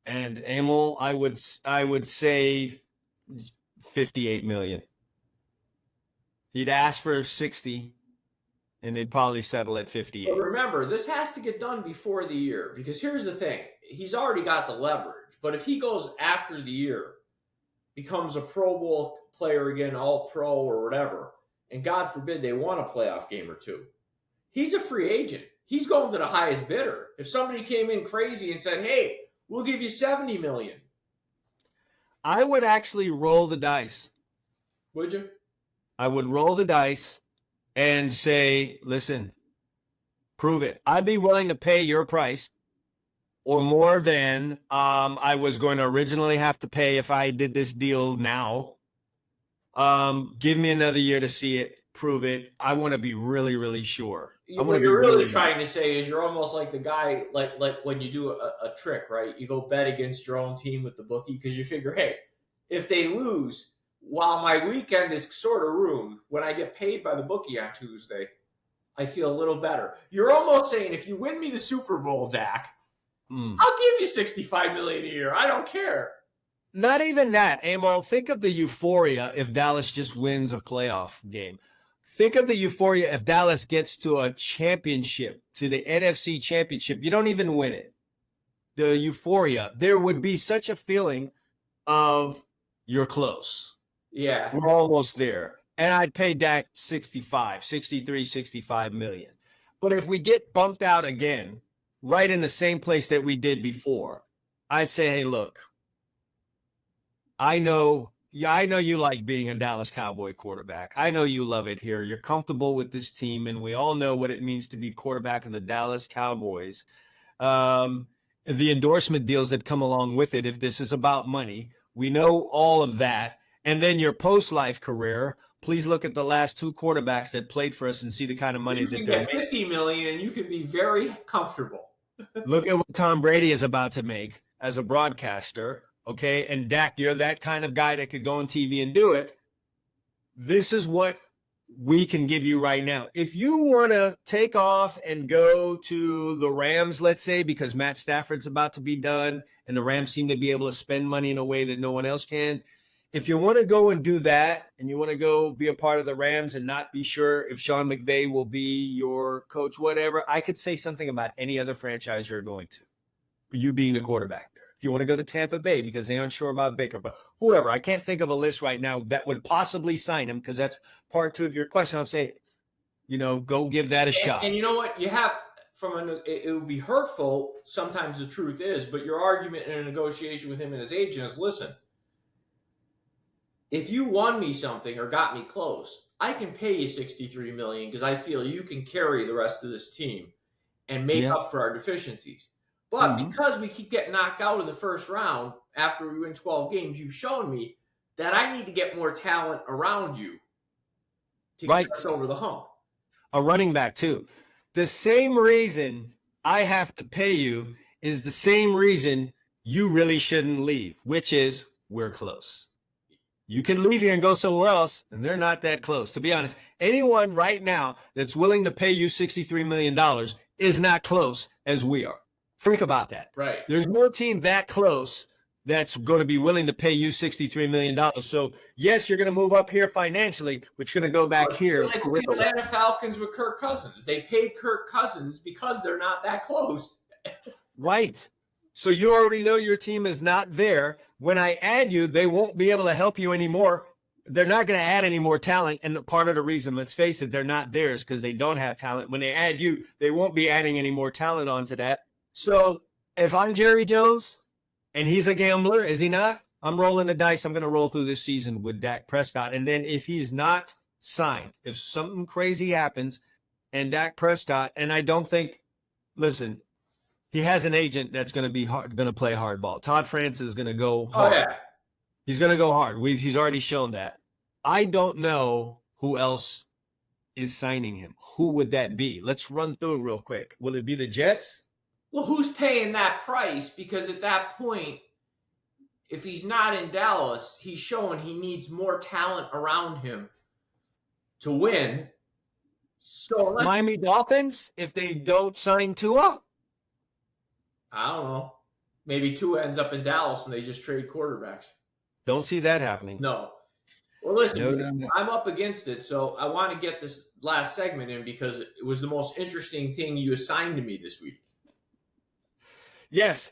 And Emil, I would say 58 million. He'd ask for 60, and they'd probably settle at 58. But remember, this has to get done before the year, because here's the thing. He's already got the leverage. But if he goes after the year, becomes a Pro Bowl player again, all pro or whatever, and God forbid they won a playoff game or two, he's a free agent. He's going to the highest bidder. If somebody came in crazy and said, hey, we'll give you 70 million. I would actually roll the dice. Would you? I would roll the dice and say, listen, prove it. I'd be willing to pay your price or more than I was going to originally have to pay if I did this deal now. Give me another year to see it, prove it. I want to be really, really sure. What you're really trying to say is you're almost like the guy, like when you do a trick, right? You go bet against your own team with the bookie because you figure, hey, if they lose, while my weekend is sort of ruined, when I get paid by the bookie on Tuesday, I feel a little better. You're almost saying, if you win me the Super Bowl, Dak, I'll give you $65 million a year. I don't care. Not even that, Emil. Think of the euphoria if Dallas just wins a playoff game. Think of the euphoria if Dallas gets to a championship, to the NFC championship. You don't even win it. The euphoria. There would be such a feeling of you're close. Yeah. We're almost there. And I'd pay Dak 65 million. But if we get bumped out again, right in the same place that we did before, I'd say, hey, look, I know you like being a Dallas Cowboy quarterback. I know you love it here. You're comfortable with this team, and we all know what it means to be quarterback of the Dallas Cowboys. The endorsement deals that come along with it, if this is about money, we know all of that. And then your post-life career, please look at the last two quarterbacks that played for us and see the kind of money that they're making. $50 million, and you can be very comfortable. Look at what Tom Brady is about to make as a broadcaster. Okay, and Dak, you're that kind of guy that could go on TV and do it. This is what we can give you right now. If you want to take off and go to the Rams, let's say, because Matt Stafford's about to be done and the Rams seem to be able to spend money in a way that no one else can. If you want to go and do that and you want to go be a part of the Rams and not be sure if Sean McVay will be your coach, whatever, I could say something about any other franchise you're going to, you being the quarterback. You want to go to Tampa Bay because they aren't sure about Baker, but whoever, I can't think of a list right now that would possibly sign him, because that's part two of your question. I'll say, go give that a shot. And you know what? You have it would be hurtful. Sometimes the truth is, but your argument in a negotiation with him and his agent is, listen, if you won me something or got me close, I can pay you $63 million because I feel you can carry the rest of this team and make up for our deficiencies. But because we keep getting knocked out in the first round after we win 12 games, you've shown me that I need to get more talent around you to Right. get us over the hump. A running back too. The same reason I have to pay you is the same reason you really shouldn't leave, which is we're close. You can leave here and go somewhere else, and they're not that close. To be honest, anyone right now that's willing to pay you $63 million is not close as we are. Think about that. Right. There's no team that close that's going to be willing to pay you $63 million. So, yes, you're going to move up here financially, but you're going to go back here. Like the Atlanta Falcons with Kirk Cousins. They paid Kirk Cousins because they're not that close. Right. So you already know your team is not there. When I add you, they won't be able to help you anymore. They're not going to add any more talent. And part of the reason, let's face it, they're not there is because they don't have talent. When they add you, they won't be adding any more talent onto that. So if I'm Jerry Jones and he's a gambler, is he not? I'm rolling the dice. I'm going to roll through this season with Dak Prescott. And then if he's not signed, if something crazy happens and Dak Prescott, and I don't think, listen, he has an agent that's going to be hard, going to play hardball. Todd France is going to go hard. Oh, yeah. He's going to go hard. He's already shown that. I don't know who else is signing him. Who would that be? Let's run through real quick. Will it be the Jets? Well, who's paying that price? Because at that point, if he's not in Dallas, he's showing he needs more talent around him to win. So Miami Dolphins, if they don't sign Tua? I don't know. Maybe Tua ends up in Dallas and they just trade quarterbacks. Don't see that happening. No. Well, listen, No. I'm up against it, so I want to get this last segment in because it was the most interesting thing you assigned to me this week. Yes.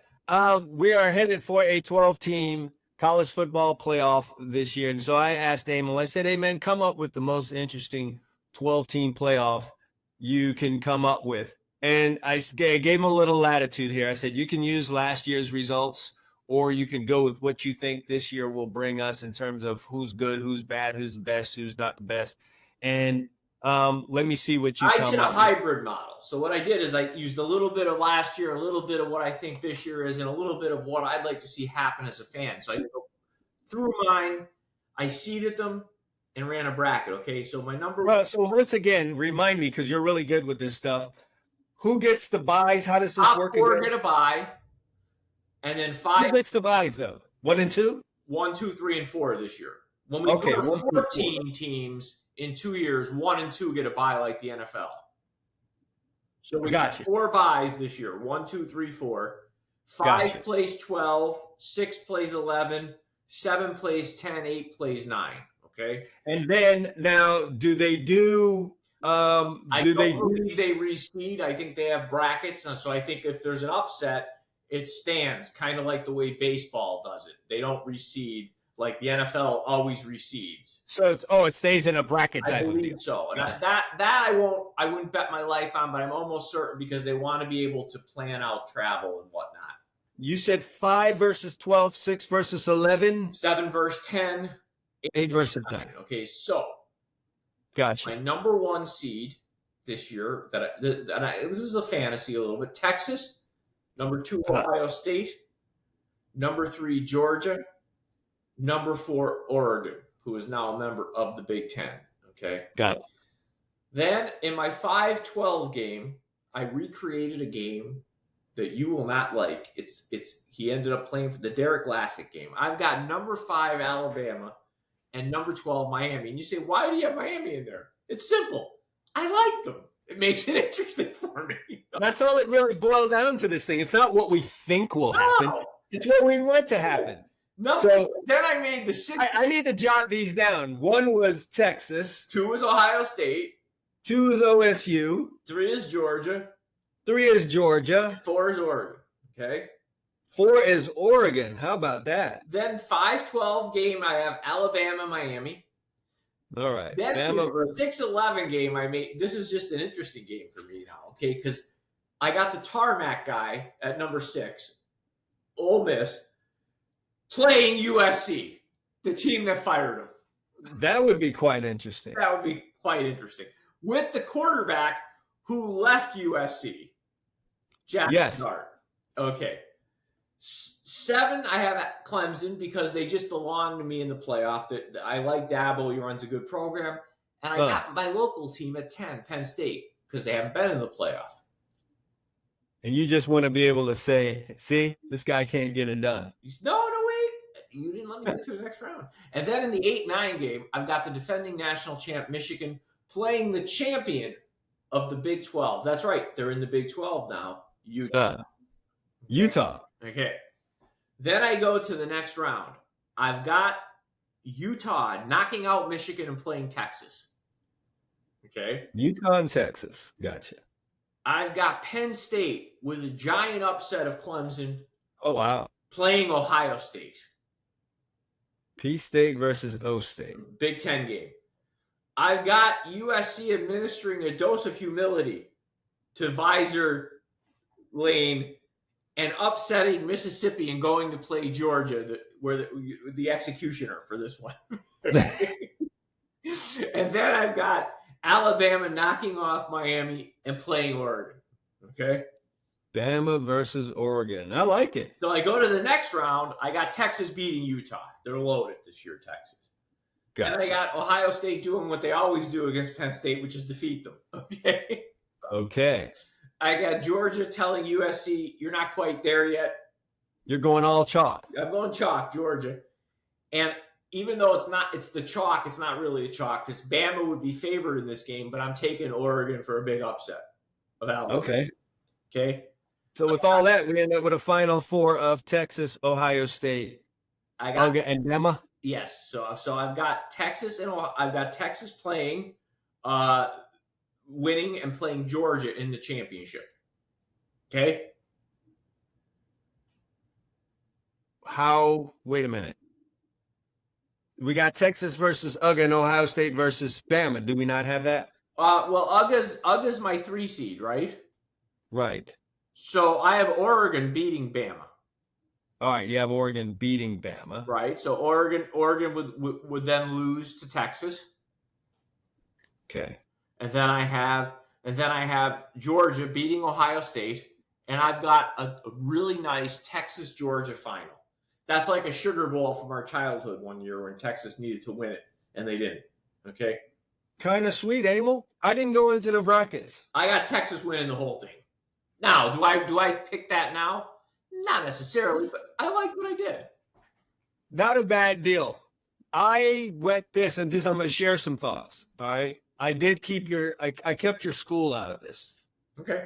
We are headed for a 12-team college football playoff this year. And so I asked Emil, I said, hey, man, come up with the most interesting 12-team playoff you can come up with. And I gave him a little latitude here. I said, you can use last year's results, or you can go with what you think this year will bring us in terms of who's good, who's bad, who's the best, who's not the best. And let me see what you come up with. I did a hybrid model. So what I did is I used a little bit of last year, a little bit of what I think this year is, and a little bit of what I'd like to see happen as a fan. So I go through mine, I seeded them, and ran a bracket. Okay, so my number. Well, so once again, remind me, because you're really good with this stuff. Who gets the buys? How does this work? Top four get a buy, and then five. Who gets the buys though? 1 and 2? 1, 2, 3, and 4 this year. When we go to 14 teams in 2 years, 1 and 2 get a bye like the NFL. So we got 4 buys this year. 1, 2, 3, 4. 5 plays 12. 6 plays 11. 7 plays 10. 8 plays 9. Okay. And then now, do they do? I don't believe they reseed. I think they have brackets, and so I think if there's an upset, it stands, kind of like the way baseball does it. They don't reseed like the NFL always reseeds. So it stays in a bracket type I believe so. And that I wouldn't bet my life on, but I'm almost certain because they want to be able to plan out travel and whatnot. You said 5 versus 12, 6 versus 11, 7 versus 10, 8 versus 10. Okay, so gotcha. My number 1 seed this year this is a fantasy a little bit. Texas. Number 2, Ohio State. Number 3, Georgia. Number 4, Oregon, who is now a member of the Big Ten. Okay. Got it. Then in my 5-12 game, I recreated a game that you will not like. He ended up playing for the Derek Lassick game. I've got number 5, Alabama, and number 12, Miami. And you say, why do you have Miami in there? It's simple. I like them. It makes it interesting for me. That's all it really boiled down to this thing. It's not what we think will happen. It's what we want to happen. No. So then I made the 6. I need to jot these down. 1 was Texas. 2 was Ohio State. 2 is OSU. 3 is Georgia. 3 is Georgia. 4 is Oregon. Okay. 4 is Oregon. How about that? Then 5-12 game, I have Alabama, Miami. All right. Then the 6-11 game I made. This is just an interesting game for me now, okay? Because I got the tarmac guy at number 6, Ole Miss, playing USC, the team that fired him. That would be quite interesting. That would be quite interesting. With the quarterback who left USC, Jack Gard. Okay. 7, I have at Clemson because they just belong to me in the playoff. I like Dabo. He runs a good program. And I got my local team at 10, Penn State, because they haven't been in the playoff. And you just want to be able to say, see, this guy can't get it done. No, wait. You didn't let me get to the next round. And then in the 8-9 game, I've got the defending national champ, Michigan, playing the champion of the Big 12. That's right. They're in the Big 12 now. Utah. Okay. Then I go to the next round. I've got Utah knocking out Michigan and playing Texas. Okay. Utah and Texas. Gotcha. I've got Penn State with a giant upset of Clemson. Oh, wow. Playing Ohio State. P-State versus O-State. Big 10 game. I've got USC administering a dose of humility to Visor Lane and upsetting Mississippi and going to play Georgia, where the executioner for this one. And then I've got Alabama knocking off Miami and playing Oregon. Okay? Bama versus Oregon. I like it. So I go to the next round. I got Texas beating Utah. They're loaded this year, Texas. Gotcha. And I got Ohio State doing what they always do against Penn State, which is defeat them. Okay? Okay. I got Georgia telling USC, you're not quite there yet. You're going all chalk. I'm going chalk, Georgia. And even though it's the chalk, it's not really a chalk because Bama would be favored in this game, but I'm taking Oregon for a big upset of Alabama. Okay. So with all that, we end up with a Final Four of Texas, Ohio State, and Bama. Yes. So I've got Texas and I've got Texas playing, winning and playing Georgia in the championship. Okay. Wait a minute. We got Texas versus UGA and Ohio State versus Bama. Do we not have that? Well, UGA's my 3 seed, right? Right. So I have Oregon beating Bama. All right, you have Oregon beating Bama. Right. So Oregon would then lose to Texas. Okay. And then I have Georgia beating Ohio State, and I've got a really nice Texas-Georgia final. That's like a Sugar Bowl from our childhood one year when Texas needed to win it, and they didn't. Okay? Kind of sweet, Emil. I didn't go into the brackets. I got Texas winning the whole thing. Now, do I pick that now? Not necessarily, but I like what I did. Not a bad deal. I went this, and I'm going to share some thoughts. All right? I did keep I kept your school out of this. Okay.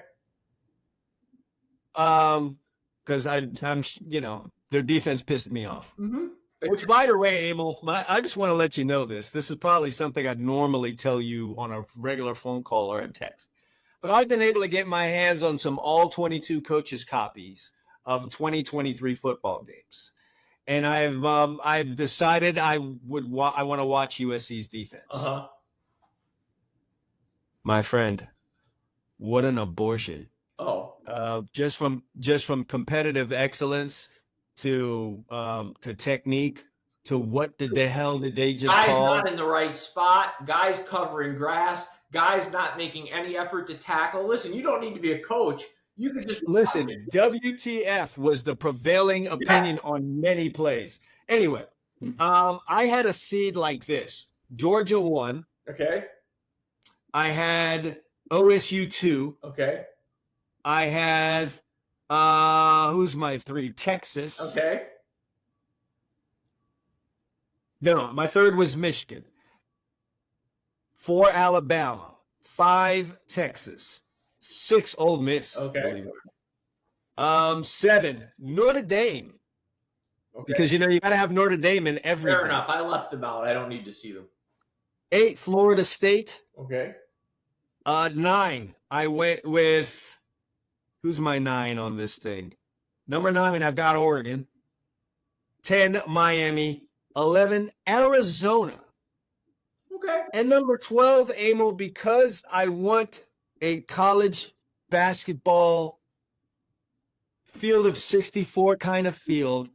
Because I'm their defense pissed me off. Mm-hmm. Which, by the way, Emil, I just want to let you know this. This is probably something I'd normally tell you on a regular phone call or a text. But I've been able to get my hands on some all 22 coaches copies of 2023 football games. And I've decided I want to watch USC's defense. Uh-huh. My friend, what an abortion. Oh. Just from competitive excellence to technique to what the hell did they just guys call? Not in the right spot, guys covering grass, guys not making any effort to tackle. Listen, you don't need to be a coach. You can just listen. WTF was the prevailing opinion on many plays. Anyway, I had a seed like this. Georgia 1. Okay. I had OSU 2. Okay. I had who's my 3? Texas. Okay. No, my 3rd was Michigan. 4 Alabama. 5 Texas. 6 Ole Miss. Okay. 7 Notre Dame. Okay. Because you got to have Notre Dame in everything. Fair enough. I left them out. I don't need to see them. 8 Florida State. Okay. 9 I went with who's my 9 on this thing? Number 9 I've got Oregon. 10 Miami. 11 Arizona. Okay. And number 12 Emil, because I want a college basketball field of 64 kind of field,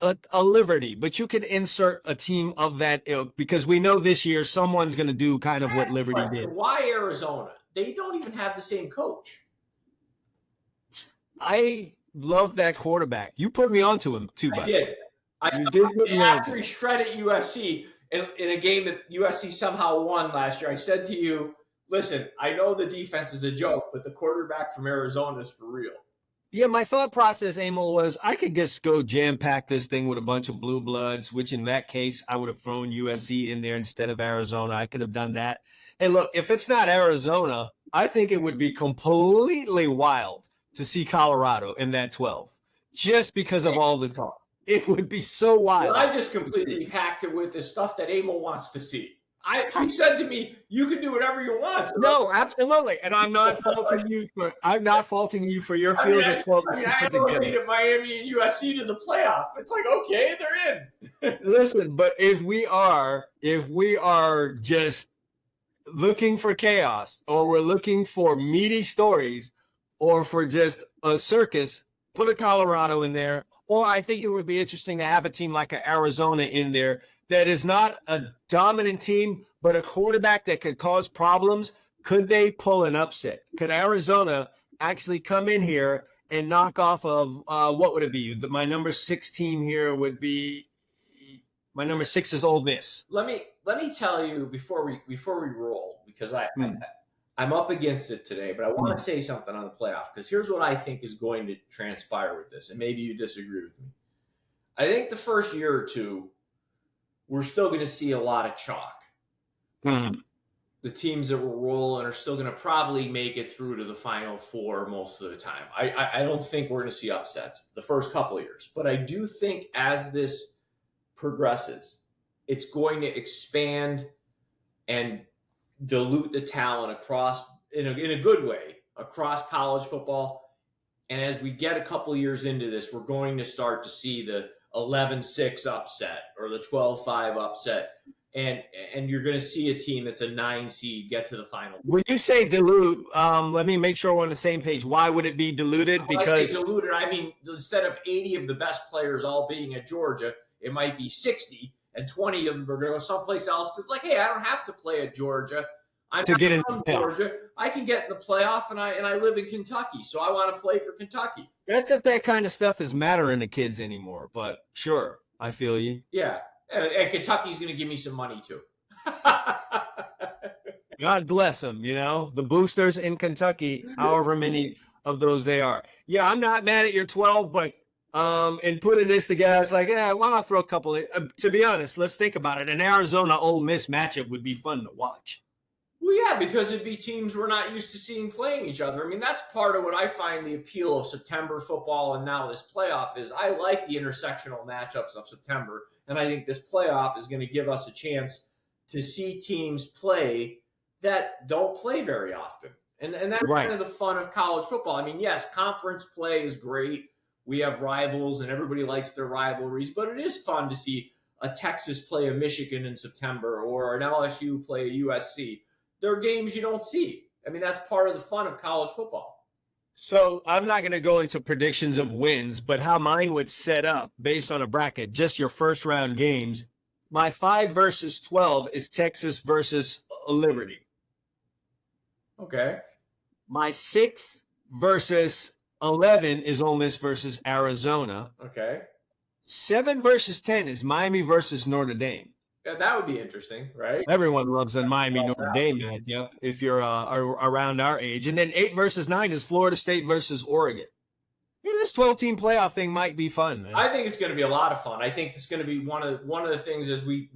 a Liberty, but you could insert a team of that ilk because we know this year someone's going to do kind of what Liberty did. Why Arizona? They don't even have the same coach. I love that quarterback. You put me onto him too, I by the way. did. I You saw did put it me onto after he him. shredded USC in a game that USC somehow won last year. I said to you, listen, I know the defense is a joke, but the quarterback from Arizona is for real. Yeah, my thought process, Emil, was I could just go jam pack this thing with a bunch of blue bloods, which in that case I would have thrown USC in there instead of Arizona. I could have done that. Hey, look, if it's not Arizona, I think it would be completely wild to see Colorado in that 12, just because of all the talk. It would be so Well, wild. I just completely packed it with the stuff that Emil wants to see. You said to me, you can do whatever you want. So No, absolutely, and I'm not faulting you for your I mean, field of 12 that you I put together. elevated Miami and USC to the playoff. It's like, okay, they're in. Listen, but if we are just looking for chaos, or we're looking for meaty stories, or for just a circus, put a Colorado in there. Or I think it would be interesting to have a team like Arizona in there that is not a dominant team, but a quarterback that could cause problems. Could they pull an upset? Could Arizona actually come in here and knock off of what would it be? My number 6 team here would be, my number 6 is Ole Miss. Let me tell you before we roll, because I'm up against it today, but I want to say something on the playoff, because here's what I think is going to transpire with this, and maybe you disagree with me. I think the first year or two, we're still going to see a lot of chalk. The teams that will roll and are still going to probably make it through to the Final Four most of the time. I don't think we're going to see upsets the first couple of years, but I do think as this progresses, it's going to expand and dilute the talent across in a good way across college football. And as we get a couple of years into this, we're going to start to see the 11-6 upset or the 12-5 upset. And you're going to see a team that's a 9 seed get to the final. When you say dilute, let me make sure we're on the same page. Why would it be diluted? When Because I say diluted, I mean instead of 80 of the best players all being at Georgia, it might be 60, and 20 of them are going to go someplace else. Because, like, hey, I don't have to play at Georgia. I'm to get in from Georgia. I can get in the playoff, and I live in Kentucky, so I want to play for Kentucky. That's if that kind of stuff is mattering to kids anymore. But sure, I feel you. Yeah, and Kentucky's going to give me some money too. God bless them. You know, the boosters in Kentucky, however many of those they are. Yeah, I'm not mad at your 12, but in putting this together, it's like, yeah, why not throw a couple of, to be honest, let's think about it. An Arizona Ole Miss matchup would be fun to watch. Well, yeah, because it'd be teams we're not used to seeing playing each other. I mean, that's part of what I find the appeal of September football and now this playoff is. I like the intersectional matchups of September, and I think this playoff is going to give us a chance to see teams play that don't play very often. And that's Right. kind of the fun of college football. I mean, yes, conference play is great. We have rivals, and everybody likes their rivalries, but it is fun to see a Texas play a Michigan in September or an LSU play a USC. There are games you don't see. I mean, that's part of the fun of college football. So I'm not going to go into predictions of wins, but how mine would set up based on a bracket, just your first round games. My 5 versus 12 is Texas versus Liberty. Okay. My 6 versus 11 is Ole Miss versus Arizona. Okay. 7 versus 10 is Miami versus Notre Dame. Yeah, that would be interesting, right? Everyone loves a Miami Notre Dame matchup if you're around our age. And then 8 versus 9 is Florida State versus Oregon. Yeah, this 12-team playoff thing might be fun, man. I think it's going to be a lot of fun. I think it's going to be one of the things is we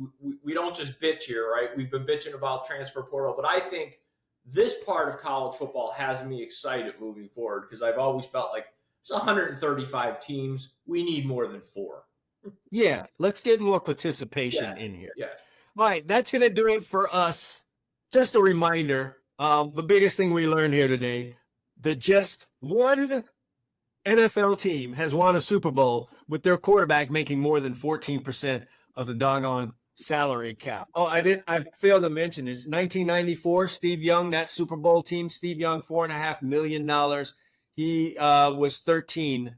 don't just bitch here, right? We've been bitching about transfer portal, but I think this part of college football has me excited moving forward because I've always felt like there's 135 teams. We need more than 4. Yeah, let's get more participation in here. Yeah. All right, that's going to do it for us. Just a reminder, the biggest thing we learned here today, that just one NFL team has won a Super Bowl with their quarterback making more than 14% of the doggone salary cap. Oh, I failed to mention this. 1994, Steve Young, that Super Bowl team, Steve Young, $4.5 million. He was 13%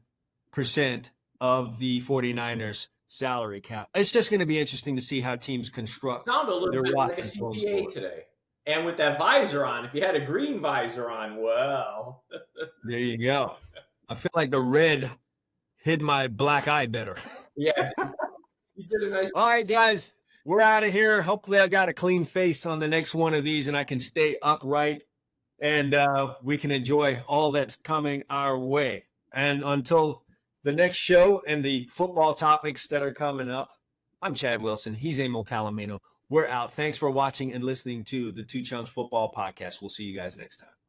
of the 49ers salary cap. It's just going to be interesting to see how teams construct. Sound a little bit like a rosters going CPA forward. today. And with that visor on, if you had a green visor on, well. There you go. I feel like the red hid my black eye better. Yeah, you did a nice. All right, guys, we're out of here. Hopefully, I got a clean face on the next one of these and I can stay upright and we can enjoy all that's coming our way. And until the next show and the football topics that are coming up, I'm Chad Wilson. He's Emil Calomino. We're out. Thanks for watching and listening to the Two Chumps Football Podcast. We'll see you guys next time.